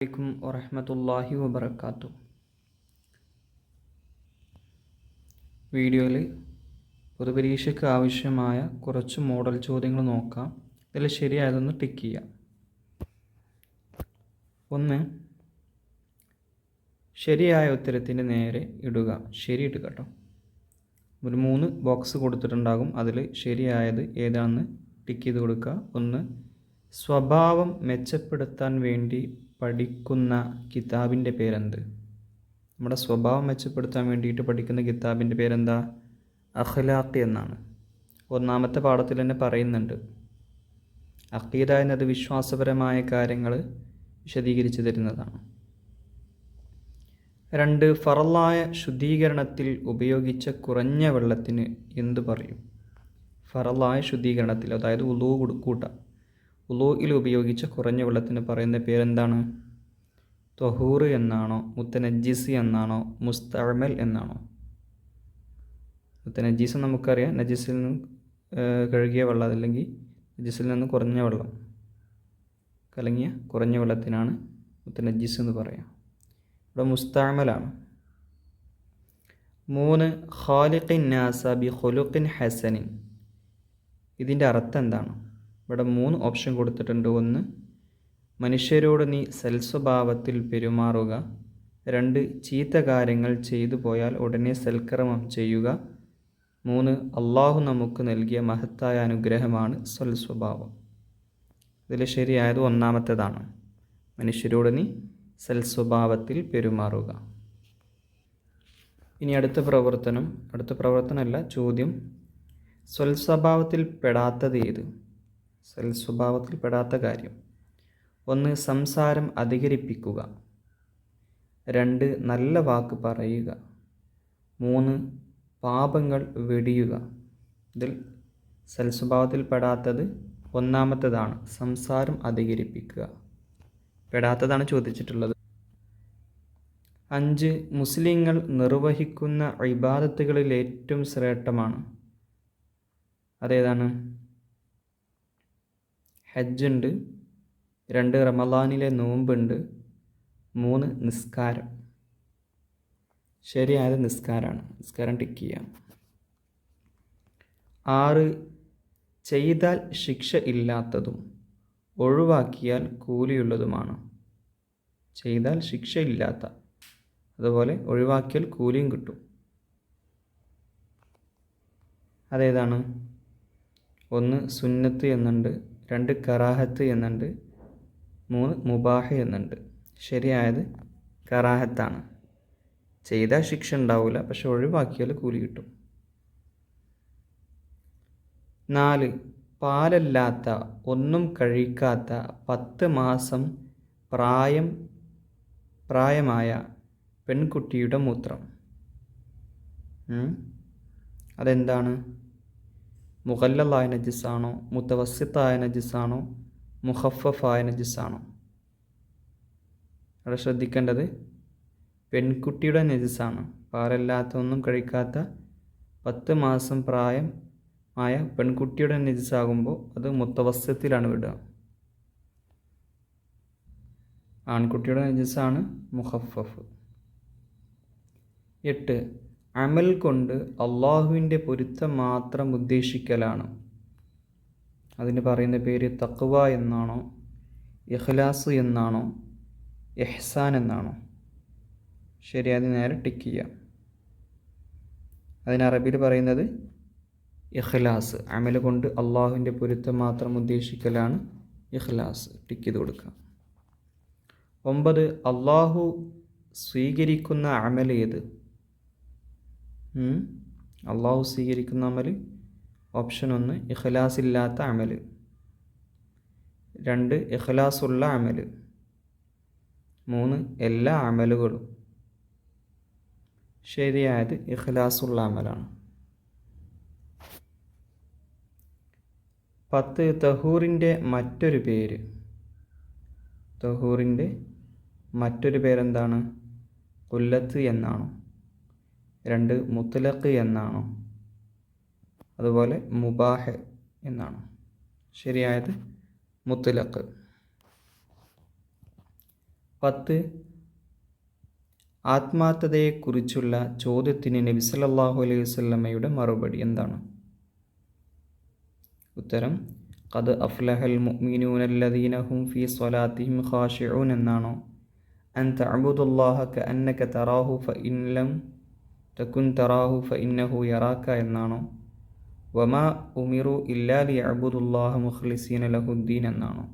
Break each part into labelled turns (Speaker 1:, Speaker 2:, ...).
Speaker 1: അലൈക്കും വറഹ്മത്തുള്ളാഹി വബറകാതുഹു. വീഡിയോയിൽ പൊതുപരീക്ഷയ്ക്ക് ആവശ്യമായ കുറച്ച് മോഡൽ ചോദ്യങ്ങൾ നോക്കാം. ഇതിൽ ശരിയായതൊന്ന് ടിക്ക് ചെയ്യാം. ഒന്ന്, ശരിയായ ഉത്തരത്തിൻ്റെ നേരെ ഇടുക. ശരി ഇടുക കേട്ടോ. ഒരു 3 ബോക്സ് കൊടുത്തിട്ടുണ്ടാകും. അതിൽ ശരിയായത് ഏതാണെന്ന് ടിക്ക് ചെയ്ത് കൊടുക്കുക. ഒന്ന്, സ്വഭാവം മെച്ചപ്പെടുത്താൻ വേണ്ടി പഠിക്കുന്ന കിതാബിൻ്റെ പേരെന്ത്? നമ്മുടെ സ്വഭാവം മെച്ചപ്പെടുത്താൻ വേണ്ടിയിട്ട് പഠിക്കുന്ന കിതാബിൻ്റെ പേരെന്താ? അഖ്ലാഖ് എന്നാണ്. ഒന്നാമത്തെ പാഠത്തിൽ തന്നെ പറയുന്നുണ്ട്. അഖീദ എന്നത് വിശ്വാസപരമായ കാര്യങ്ങൾ വിശദീകരിച്ച് തരുന്നതാണ്. 2, ഫറലായ ശുദ്ധീകരണത്തിൽ ഉപയോഗിച്ച കുറഞ്ഞ വെള്ളത്തിന് എന്തു പറയും? ഫറലായ ശുദ്ധീകരണത്തിൽ, അതായത് ഉളൂ കൂട്ടാം, ഉളൂയിൽ ഉപയോഗിച്ച കുറഞ്ഞ വെള്ളത്തിന് പറയുന്ന പേരെന്താണ്? ത്വഹൂർ എന്നാണോ, മുത്തനജ്ജിസ് എന്നാണോ, മുസ്തഅമൽ എന്നാണോ? മുത്തനജ്ജിസ് നമുക്കറിയാം, നജിസിൽ നിന്ന് കഴുകിയ വെള്ളം, അല്ലെങ്കിൽ നജിസിൽ നിന്ന് കുറഞ്ഞ വെള്ളം, കലങ്ങിയ കുറഞ്ഞ വെള്ളത്തിനാണ് മുത്തനജ്ജിസ് എന്ന് പറയാം. ഇവിടെ മുസ്തഅമലാണ്. 3, ഖാലിഖിൻ നാസ ബി ഖുലുഖിൻ ഹസനിൻ. ഇതിൻ്റെ അർത്ഥം എന്താണ്? ഇവിടെ 3 ഓപ്ഷൻ കൊടുത്തിട്ടുണ്ട്. 1, മനുഷ്യരോട് നീ സൽസ്വഭാവത്തിൽ പെരുമാറുക. 2, ചീത്ത കാര്യങ്ങൾ ചെയ്തു പോയാൽ ഉടനെ സൽക്കർമ്മം ചെയ്യുക. 3, അള്ളാഹു നമുക്ക് നൽകിയ മഹത്തായ അനുഗ്രഹമാണ് സൽസ്വഭാവം. ഇതിൽ ശരിയായത് ഒന്നാമത്തേതാണ്. മനുഷ്യരോട് നീ സൽസ്വഭാവത്തിൽ പെരുമാറുക. ഇനി അടുത്ത പ്രവർത്തനമല്ല, ചോദ്യം. സൽസ്വഭാവത്തിൽ പെടാത്തത് ഏത്? സൽസ്വഭാവത്തിൽ പെടാത്ത കാര്യം. 1, സംസാരം അധികരിപ്പിക്കുക. 2, നല്ല വാക്ക് പറയുക. 3, പാപങ്ങൾ വെടിയുക. ഇതിൽ സൽസ്വഭാവത്തിൽ പെടാത്തത് ഒന്നാമത്തേതാണ്, സംസാരം അധികരിപ്പിക്കുക. പെടാത്തതാണ് ചോദിച്ചിട്ടുള്ളത്. 5, മുസ്ലിങ്ങൾ നിർവഹിക്കുന്ന ഇബാദത്തുകളിൽ ഏറ്റവും ശ്രേഷ്ഠമാണ്. അതേതാണ്? ഹജ്ജുണ്ട്. 2, റമളാനിലെ നോമ്പുണ്ട്. 3, നിസ്കാരം. ശരിയായത് നിസ്കാരമാണ്. നിസ്കാരം ടിക്ക് ചെയ്യാം. 6, ചെയ്താൽ ശിക്ഷ ഇല്ലാത്തതും ഒഴിവാക്കിയാൽ കൂലിയുള്ളതുമാണ്. ചെയ്താൽ ശിക്ഷ ഇല്ലാത്ത, അതുപോലെ ഒഴിവാക്കിയാൽ കൂലിയും കിട്ടും. അതേതാണ്? 1, സുന്നത്ത് എന്നുണ്ട്. 2, കറാഹത്ത് എന്നുണ്ട്. 3, മുബാഹ് എന്നുണ്ട്. ശരിയായത് കറാഹത്താണ്. ചെയ്താൽ ശിക്ഷ ഉണ്ടാവില്ല, പക്ഷെ ഒഴിവാക്കിയാൽ കൂലി കിട്ടും. 4, പാലല്ലാത്ത, ഒന്നും കഴിക്കാത്ത 10 മാസം പ്രായമായ പെൺകുട്ടിയുടെ മൂത്രം. അതെന്താണ്? മുഗല്ലലായ നജിസാണോ, മുത്തവസ്സിത്തായ നജിസാണോ, മുഖഫഫായ നജിസാണോ? അവിടെ ശ്രദ്ധിക്കേണ്ടത് പെൺകുട്ടിയുടെ നജിസാണ്. പാലല്ലാത്ത, ഒന്നും കഴിക്കാത്ത 10 മാസം പ്രായമായ പെൺകുട്ടിയുടെ നജിസാകുമ്പോൾ അത് മുത്തവസ്സിത്തിലാണ് വിടുക. ആൺകുട്ടിയുടെ നജിസാണ് മുഖഫഫ്. 8, അമൽ കൊണ്ട് അള്ളാഹുവിൻ്റെ പൊരുത്തം മാത്രം ഉദ്ദേശിക്കലാണ്. അതിന് പറയുന്ന പേര് തഖ്വ എന്നാണോ, ഇഖ്ലാസ് എന്നാണോ, ഇഹ്സാൻ എന്നാണോ? ശരിയായത് നേരെ ടിക്ക് ചെയ്യാം. അതിന് അറബിയിൽ പറയുന്നത് ഇഖ്ലാസ്. അമൽ കൊണ്ട് അള്ളാഹുവിൻ്റെ പൊരുത്തം മാത്രം ഉദ്ദേശിക്കലാണ് ഇഖ്ലാസ്. ടിക്ക് ചെയ്ത് കൊടുക്കുക. 9, അള്ളാഹു സ്വീകരിക്കുന്ന അമൽ ഏത്? അള്ളാഹു സ്വീകരിക്കുന്ന അമൽ. ഓപ്ഷൻ 1, ഇഖ്ലാസ് ഇല്ലാത്ത അമൽ. 2, ഇഖ്ലാസുള്ള അമൽ. 3, എല്ലാ അമലുകളും. ശരിയായത് ഇഖ്ലാസുള്ള അമലാണ്. 10, തഹൂറിൻ്റെ മറ്റൊരു പേര്. തഹൂറിൻ്റെ മറ്റൊരു പേരെന്താണ്? ഖുല്ലത്ത് എന്നാണോ? 2, മുത്ലഖ് എന്നാണോ? അതുപോലെ മുബാഹ് എന്നാണോ? ശരിയായത് മുത്ലഖ്. 10 ആത്മാർത്ഥതയെക്കുറിച്ചുള്ള ചോദ്യത്തിന് നബി സല്ലല്ലാഹു അലൈഹി വസല്ലമയുടെ മറുപടി എന്താണ്? ഉത്തരം ഖദ് അഫ്ലഹൽ മുഅ്മിനൂന അല്ലദീന ഹും ഫീ സ്വലാത്തിഹിം ഖാശിഊൻ എന്നാണോ? അൻ തഅബുദുല്ലാഹ കഅന്നക തറാഹു ഫഇൻ ലം തകുൻ തറാഹു ഫഇന്നഹു യറാക എന്നാണോ? വമാ ഉമിറു ഇല്ലാ ലിയഅബുദുല്ലാഹ മുഖ്ലിസീന ലഹുദ്ദീൻ എന്നാണോ?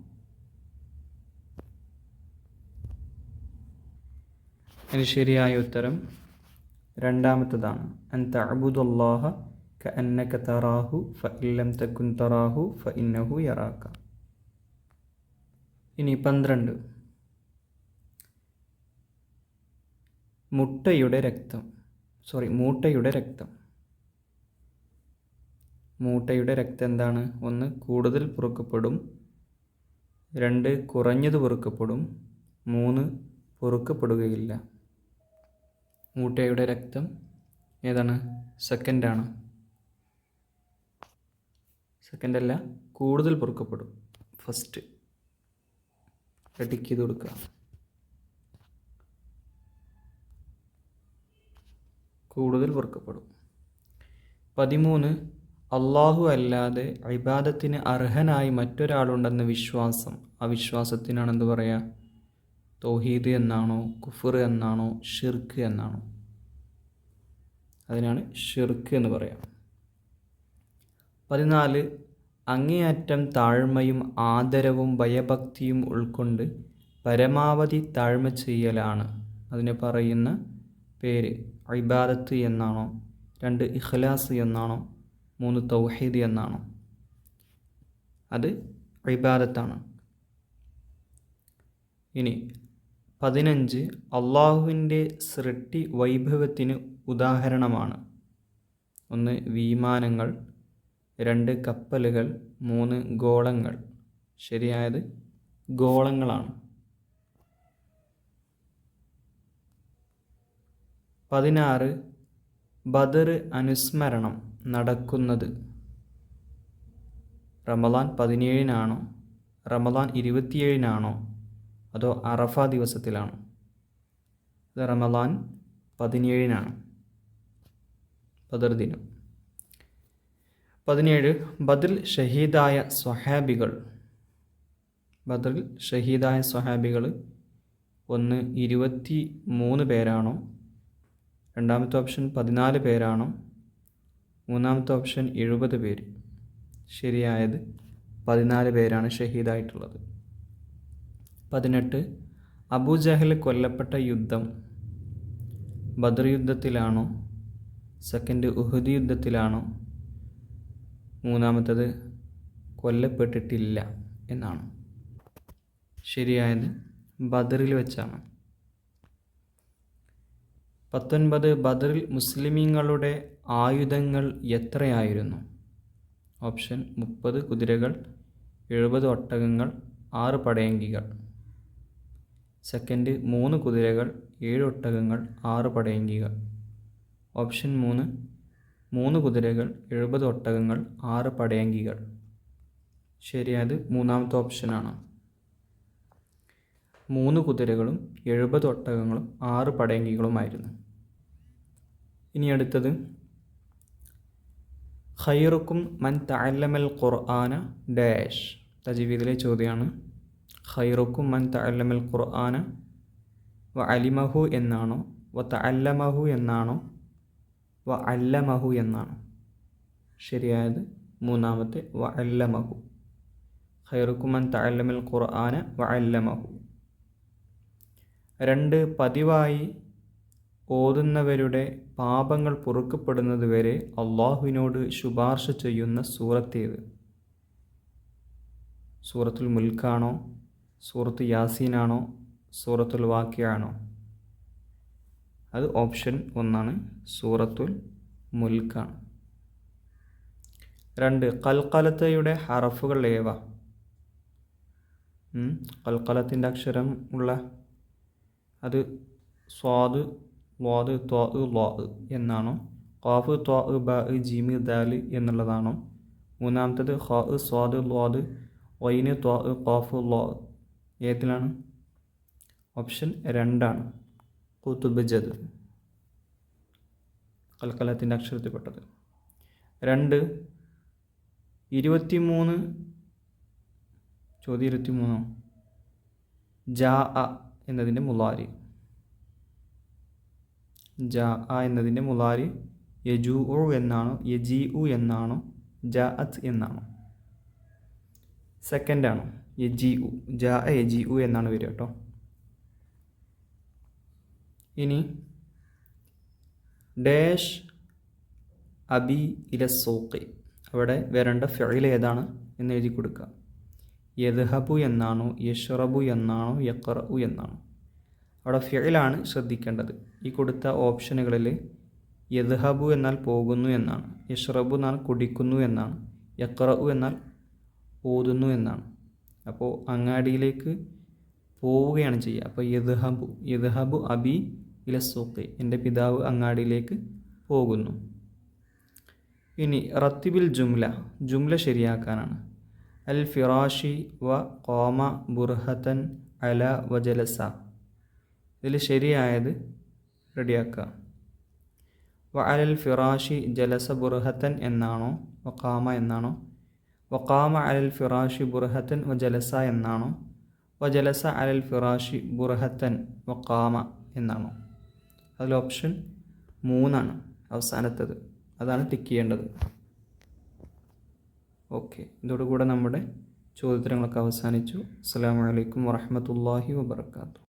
Speaker 1: അതിന് ശരിയായ ഉത്തരം രണ്ടാമത്തതാണ്. അൻ തഅബുദുല്ലാഹ കഅന്നക തറാഹു ഫഇൻ ലം തകുൻ തറാഹു ഫഇന്നഹു യറാക. ഇനി 12 മൂട്ടയുടെ രക്തം. മൂട്ടയുടെ രക്തം എന്താണ്? 1 കൂടുതൽ പൊറുക്കപ്പെടും, 2 കുറഞ്ഞത് പൊറുക്കപ്പെടും, 3 പൊറുക്കപ്പെടുകയില്ല. മൂട്ടയുടെ രക്തം ഏതാണ്? സെക്കൻഡാണ്. സെക്കൻഡല്ല, കൂടുതൽ പൊറുക്കപ്പെടും. ഫസ്റ്റ് ടിക്ക് ചെയ്ത് കൊടുക്കുക. കൂടുതൽ പൊറുക്കപ്പെടും. 13 അള്ളാഹു അല്ലാതെ ഇബാദത്തിന് അർഹനായി മറ്റൊരാളുണ്ടെന്ന വിശ്വാസം. ആ വിശ്വാസത്തിനാണ് എന്ത് പറയുക? തൗഹീദ് എന്നാണോ, കുഫർ എന്നാണോ, ഷിർക്ക് എന്നാണോ? അതിനാണ് ഷിർക്ക് എന്ന് പറയാം. 14 അങ്ങേയറ്റം താഴ്മയും ആദരവും ഭയഭക്തിയും ഉൾക്കൊണ്ട് പരമാവധി താഴ്മ ചെയ്യലാണ്. അതിന് പറയുന്ന പേര് ഇബാദത്ത് എന്നാണോ? 2 ഇഖ്ലാസ് എന്നാണോ? 3 തൗഹീദ് എന്നാണോ? അത് ഇബാദത്താണ്. ഇനി 15 അള്ളാഹുവിൻ്റെ സൃഷ്ടി വൈഭവത്തിന് ഉദാഹരണമാണ്. 1 വിമാനങ്ങൾ, 2 കപ്പലുകൾ, 3 ഗോളങ്ങൾ. ശരിയായത് ഗോളങ്ങളാണ്. 16 ബദർ അനുസ്മരണം നടക്കുന്നത് റമദാൻ 17-നാണോ, റമദാൻ 27-നാണോ, അതോ അറഫ ദിവസത്തിലാണോ? ഇത് റമദാൻ 17-നാണ്, ബദർ ദിനം. 17 ബദറിൽ ഷഹീദായ സ്വഹാബികൾ. ബദറിൽ ഷഹീദായ സ്വഹാബികൾ 1 23 പേരാണോ, രണ്ടാമത്തെ ഓപ്ഷൻ 14 പേരാണോ, മൂന്നാമത്തെ ഓപ്ഷൻ 70 പേര്? ശരിയായത് 14 പേരാണ് ഷഹീദായിട്ടുള്ളത്. 18 അബൂജഹൽ കൊല്ലപ്പെട്ട യുദ്ധം ബദർ യുദ്ധത്തിലാണോ, സെക്കൻഡ് ഉഹദ് യുദ്ധത്തിലാണോ, മൂന്നാമത്തത് കൊല്ലപ്പെട്ടിട്ടില്ല എന്നാണ്? ശരിയായത് ബദറിൽ വെച്ചാണ്. 19 ബദറിൽ മുസ്ലിമീങ്ങളുടെ ആയുധങ്ങൾ എത്രയായിരുന്നു? ഓപ്ഷൻ 30 കുതിരകൾ, 70 ഒട്ടകങ്ങൾ, 6 പടയങ്കികൾ. സെക്കൻഡ് 3 കുതിരകൾ, 7 ഒട്ടകങ്ങൾ, 6 പടയങ്കികൾ. ഓപ്ഷൻ 3 കുതിരകൾ, 70 ഒട്ടകങ്ങൾ, 6 പടയങ്കികൾ. ശരിയായത് മൂന്നാമത്തെ ഓപ്ഷനാണ്. 3 കുതിരകളും 70 ഒട്ടകങ്ങളും 6 പടയങ്കികളുമായിരുന്നു. ഇനി അടുത്തത് ഖൈറുക്കും മൻ തഅല്ലമൽ ഖുർആന ഡാഷ്. തജ്വീദിലെ ചോദ്യമാണ്. ഖൈറുക്കും മൻ തഅല്ലമൽ ഖുർആന വ അലിമഹു എന്നാണോ, വ തഅല്ലമഹു എന്നാണോ, വ അല്ലമഹു എന്നാണോ? ശരിയായത് മൂന്നാമത്തെ വ അല്ലമഹു. ഖൈറുക്കും മൻ തഅല്ലമൽ ഖുർആന വ അല്ലമഹു. 2 പതിവായി ഓതുന്നവരുടെ പാപങ്ങൾ പൊറുക്കപ്പെടുന്നത് വരെ അള്ളാഹുവിനോട് ശുപാർശ ചെയ്യുന്ന സൂറത്തേത്? സൂറത്തുൽ മുൽക്കാണോ, സൂറത്ത് യാസീനാണോ, സൂറത്തുൽ വാഖിയാണോ? അത് ഓപ്ഷൻ 1 സൂറത്തുൽ മുൽക്കാണ്. 2 ഖൽഖലത്തയുടെ ഹറഫുകൾ ഏവ? ഖൽഖലത്തിൻ്റെ അക്ഷരം ഉള്ള അത് സ്വാദ്, വാദ്, ത്വാ, ലാ എന്നാണോ, ഖാഫ്, ത്വാ, ബ, ജീമ്, ദാൽ എന്നുള്ളതാണോ? മൂന്നാമത്തത് ഖാ, സ്വാദ്, ലാദ്, ഐന്, ത്വാ, ഖാഫ്, ലാ. ഏതിലാണ്? ഓപ്ഷൻ 2 ഖുതുബ് ജദ്, കൽക്കലത്തിൻ്റെ അക്ഷരത്തിൽപ്പെട്ടത്. 2 23 ചോദ്യം 23 ജാ എന്നതിൻ്റെ മുലാരി. ജാ എന്നതിൻ്റെ മുലാരി യജൂഉ എന്നാണോ യജീഉ എന്നാണോ ജാഅത്ത് എന്നാണോ? സെക്കൻഡാണ് യജീഉ, ജാ യജീഉ എന്നാണ് വരിക കേട്ടോ. ഇനി ഡാഷ് അബി ഇല സൂഖി, അവിടെ വരേണ്ട ഫിഇൽ ഏതാണ് എന്ന് എഴുതി കൊടുക്കുക. യദ്ഹബു എന്നാണോ യഷ്റബു എന്നാണോ യഖ്റഉ എന്നാണോ? അവിടെ ഫിഇലാണ് ശ്രദ്ധിക്കേണ്ടത്. ഈ കൊടുത്ത ഓപ്ഷനുകളിൽ യദ്ഹബു എന്നാൽ പോകുന്നു എന്നാണ്, യഷ്റബു എന്നാൽ കുടിക്കുന്നു എന്നാണ്, യഖ്റഉ എന്നാൽ ഓതുന്നു എന്നാണ്. അപ്പോൾ അങ്ങാടിയിലേക്ക് പോവുകയാണ് ചെയ്യുക. അപ്പോൾ യദ്ഹബു അബി ഇല സൂഖി, എൻ്റെ പിതാവ് അങ്ങാടിയിലേക്ക് പോകുന്നു. ഇനി റത്തിബിൽ ജുംല ശരിയാക്കാനാണ്. അൽ ഫിറാഷി വ ഖാമ ബുർഹത്തൻ അല വജലസ, ഇതിൽ ശരിയായത് റെഡിയാക്കുക. വ അലൽ ഫിറാഷി ജലസ ബുർഹത്തൻ എന്നാണോ വഖാമ എന്നാണോ? വഖാമ അലൽ ഫിറാഷി ബുർഹത്തൻ വജലസ എന്നാണോ? വജലസ അലൽ ഫിറാഷി ബുർഹത്തൻ വഖാമ എന്നാണോ? അതിൽ ഓപ്ഷൻ 3 അവസാനത്തത്, അതാണ് ടിക്ക് ചെയ്യേണ്ടത്. ഓക്കെ, ഇതോടുകൂടെ നമ്മുടെ ചോദ്യോത്തരങ്ങളൊക്കെ അവസാനിച്ചു. അസ്സലാമു അലൈക്കും വറഹ്മത്തുള്ളാഹി വബറകാതുഹു.